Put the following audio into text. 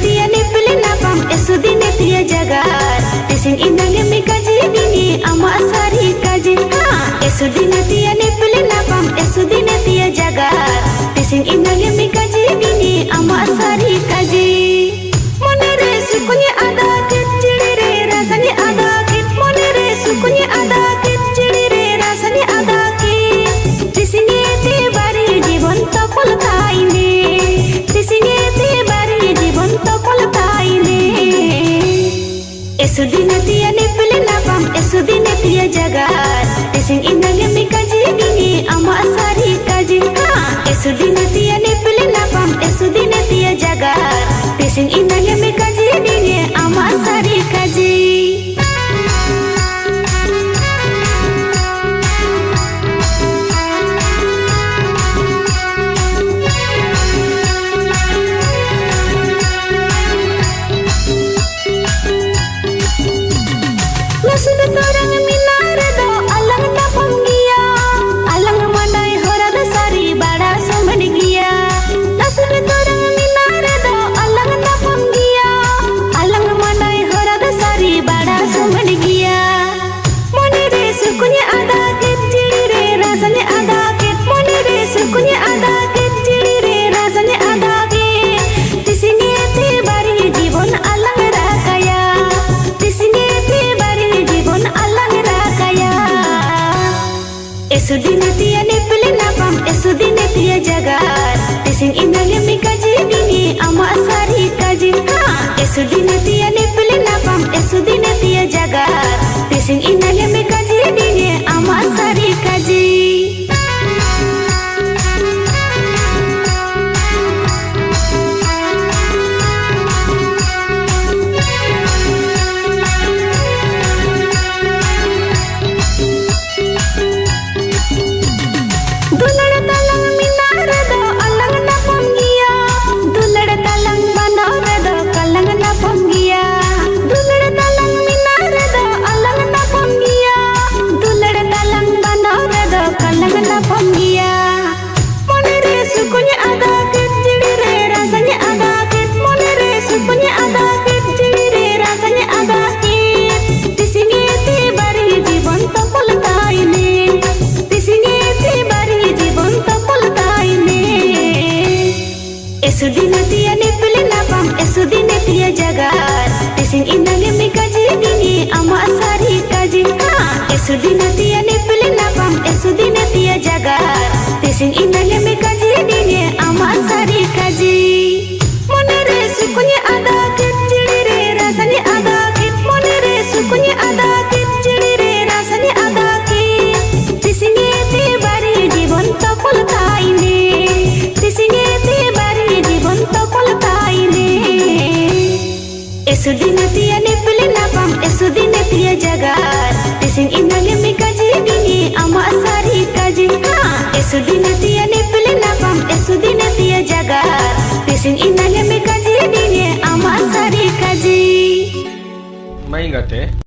tia nipili napam esudine tia jagar tising inange mikaji dini ama asari kaji esudine tia nipili napam esudine tia jagar tising inange mikaji dini ama asari kaji monere sukunya ada kecilire rasanya ada kit monere sukunya ada kecilire rasanya ada kit tisini tibari jibon topol kaine tisini tibari jibon topol kaine esudine tia nipili napam esudine tia jagar tising inange mikaji dini ama asari kaji esudine tia nipili napam esudine tia jagar tising inange mikaji dini ama asari kaji Sudah torang minare do alang na panggia alang mandai horada sari bada somanigia sudah torang minare do alang na panggia alang mandai horada sari bada somanigia monire sukunya ada kecilire rasanya ada ket monire sukunya ada kecilire rasanya ada ket di sini tibari jibon alang rakaya di sini esudine tia nipili napam esudine tia jagar tising inange mikaji dini ama asari kaji esudine tia nipili napam esudine tia jagar tising inange mikaji dini ama asari kaji esudine tia nipili napam esudine tia jagar tising inange mikaji dini ama asari kaji esudine tia nipili napam esudine tia jagar tising inange mikaji dini ama asari kaji monere sukunya ada kecilire rasanya ada kit monere sukunya ada kecilire rasanya ada kit tisini tibari jibon topol kaine tisini topol kaine esudine tia nipili napam esudine tia jagar tising inange mikaji dini ama asari kaji esudine tia nipili napam esudine tia jagar tising inange mikaji dini ama asari kaji Maingate